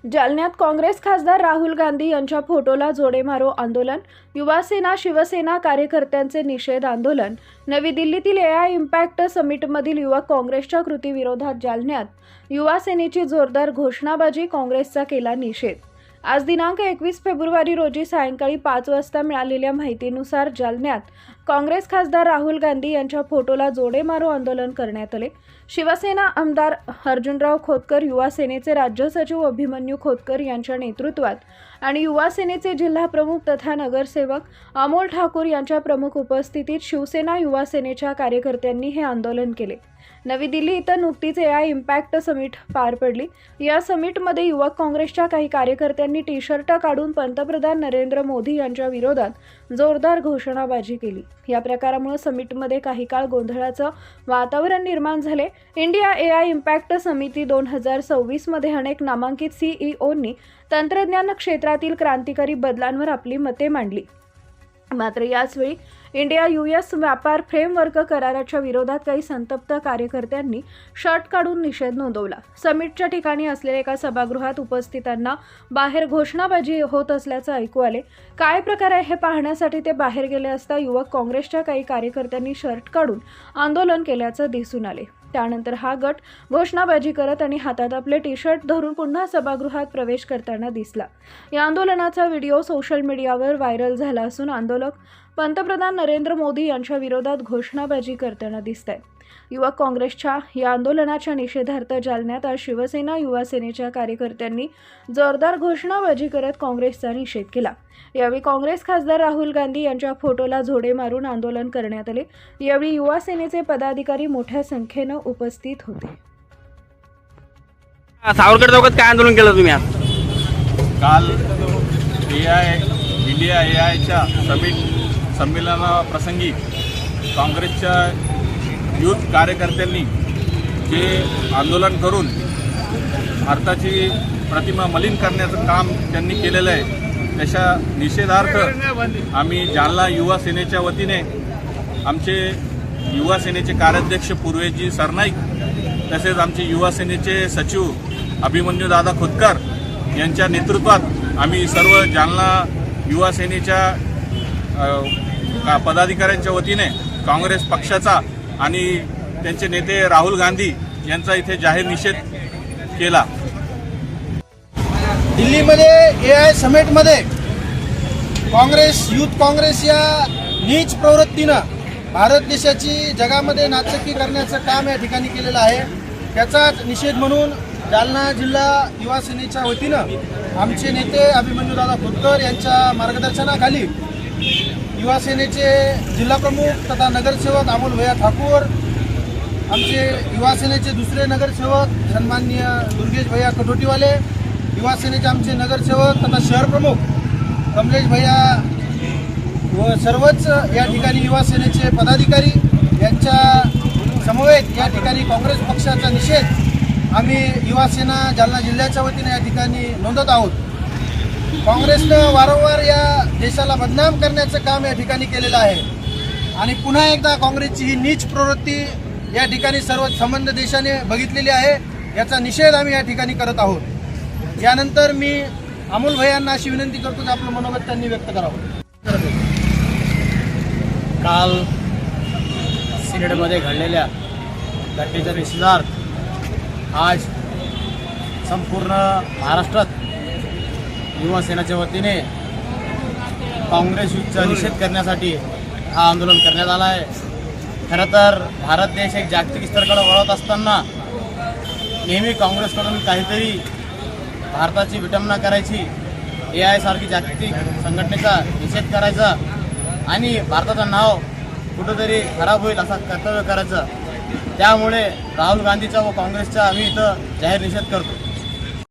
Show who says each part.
Speaker 1: जालन्यात काँग्रेस खासदार राहुल गांधी यांच्या फोटोला जोडे मारो आंदोलन, युवासेना शिवसेना कार्यकर्त्यांचे निषेध आंदोलन, नवी दिल्लीतील एआय इम्पॅक्ट समिटमधील युवक काँग्रेसच्या कृतीविरोधात जालन्यात युवा सेनेची जोरदार घोषणाबाजी, काँग्रेसचा केला निषेध। आज दिनांक 21 फेब्रुवारी रोजी सायंकाळी 5 वाजता मिळालेल्या माहितीनुसार जालन्यात काँग्रेस खासदार राहुल गांधी यांच्या फोटोला जोडे मारो आंदोलन करण्यात आले। शिवसेना आमदार अर्जुनराव खोतकर, युवा सेनेचे राज्य सचिव अभिमन्यू खोतकर यांच्या नेतृत्वात आणि युवा सेनेचे जिल्हा प्रमुख तथा नगरसेवक अमोल ठाकूर यांच्या प्रमुख उपस्थितीत शिवसेना युवा सेनेच्या कार्यकर्त्यांनी हे आंदोलन केले। नवी दिल्ली इथं नुकतीच एआय इम्पॅक्ट समिट पार पडली। या समिटमध्ये युवक काँग्रेसच्या काही कार्यकर्त्यांनी टी-शर्ट काढून पंतप्रधान नरेंद्र मोदी यांच्या विरोधात जोरदार घोषणाबाजी केली। या प्रकारामुळे समिटमध्ये काही काळ गोंधळाचं वातावरण निर्माण झाले। इंडिया एआय इम्पॅक्ट समिती 2026 मध्ये अनेक नामांकित सीईओंनी तंत्रज्ञान क्षेत्रातील क्रांतिकारी बदलांवर आपली मते मांडली। मात्र याचवेळी इंडिया यूएस व्यापार फ्रेमवर्क कराराच्या विरोधात काही संतप्त कार्यकर्त्यांनी शर्ट काढून निषेध नोंदवला। समिटच्या ठिकाणी असलेल्या एका सभागृहात उपस्थितांना बाहेर घोषणाबाजी होत असल्याचं ऐकू आले। काय प्रकार आहे हे पाहण्यासाठी ते बाहेर गेले असता युवक काँग्रेसच्या काही कार्यकर्त्यांनी शर्ट काढून आंदोलन केल्याचं दिसून आले। त्यानंतर हा गट घोषणाबाजी करत आणि हातात आपले टी-शर्ट धरून पुन्हा सभागृहात प्रवेश करताना दिसला। या आंदोलनाचा व्हिडिओ सोशल मीडियावर व्हायरल झाला असून आंदोलक पंतप्रधान नरेंद्र मोदी यांच्या विरोधात घोषणाबाजी करताना दिसतात। युवक काँग्रेसच्या या आंदोलनाच्या निषेधार्थ जालन्यात आज शिवसेना युवा सेनेच्या कार्यकर्त्यांनी जोरदार घोषणाबाजी करत काँग्रेसचा निषेध केला। यावेळी काँग्रेस खासदार राहुल गांधी यांच्या फोटोला जोडे मारून आंदोलन करण्यात आले। यावेळी युवा सेनेचे पदाधिकारी मोठ्या संख्येनं उपस्थित होते।
Speaker 2: सावरकर चौकात काय आंदोलन केलं तुम्ही आज?
Speaker 3: काल इंडिया एआयच्या संमेलनाप्रसंगी काँग्रेसच्या युथ कार्यकर्त्यांनी जे आंदोलन करून भारताची प्रतिमा मलिन करण्याचं काम त्यांनी केलेलं आहे, त्याच्या निषेधार्थ आम्ही जालना युवा सेनेच्या वतीने आमचे युवा सेनेचे कार्याध्यक्ष पूर्वेजी सरनाईक तसेच आमचे युवा सेनेचे सचिव अभिमन्यू दादा खोतकर यांच्या नेतृत्वात आम्ही सर्व जालना युवा सेनेच्या पदाधिकाऱ्यांच्या वतीने काँग्रेस पक्षाचा आणि त्यांचे नेते राहुल गांधी यांचा इथे जाहीर निषेध केला।
Speaker 4: दिल्लीमध्ये एआय समिटमध्ये काँग्रेस युथ काँग्रेस या नीच प्रवृत्तीनं भारत देशाची जगामध्ये नाचक्की करण्याचं काम या ठिकाणी केलेलं आहे। त्याचाच निषेध म्हणून जालना जिल्हा युवा सेनेच्या वतीनं आमचे नेते अभिमन्यूदादा खोतकर यांच्या मार्गदर्शनाखाली युवा सेनेचे जिल्हा प्रमुख तथा नगरसेवक अमोल भैया ठाकूर, आमचे युवा सेनेचे दुसरे नगरसेवक सन्माननीय दुर्गेश भैया कटोटीवाले, युवा सेनेचे आमचे नगरसेवक तथा शहर प्रमुख कमलेश भैया व सर्वच या ठिकाणी युवा सेनेचे पदाधिकारी यांच्या समवेत या ठिकाणी काँग्रेस पक्षाचा निषेध आम्ही युवा सेना जालना जिल्ह्याच्या वतीने या ठिकाणी नोंदवत आहोत। काँग्रेसनं वारंवार या देशाला बदनाम करण्याचं काम या ठिकाणी केलेलं आहे आणि पुन्हा एकदा काँग्रेसची ही नीच प्रवृत्ती या ठिकाणी सर्व संबंध देशाने बघितलेली आहे। याचा निषेध आम्ही या ठिकाणी करत आहोत। यानंतर मी अमोल भैयांना अशी विनंती करतो की आपलं मनोगत त्यांनी व्यक्त करावं।
Speaker 5: काल सिनेटमध्ये घडलेल्या घटनेच्या निषेधार्थ आज संपूर्ण महाराष्ट्रात युवा सेनेच्या वतीने काँग्रेस युथचा निषेध करण्यासाठी हा आंदोलन करण्यात आला आहे। खरं तर भारत देश एक जागतिक स्तराकडे वळत असताना नेहमी काँग्रेसकडून काहीतरी भारताची विटंबना करायची, एआय सारखी जागतिक संघटनेचा निषेध करायचा आणि भारताचं नाव कुठंतरी खराब होईल असा कर्तव्य करायचं। त्यामुळे राहुल गांधीचा व काँग्रेसचा आम्ही इथं जाहीर निषेध करतो।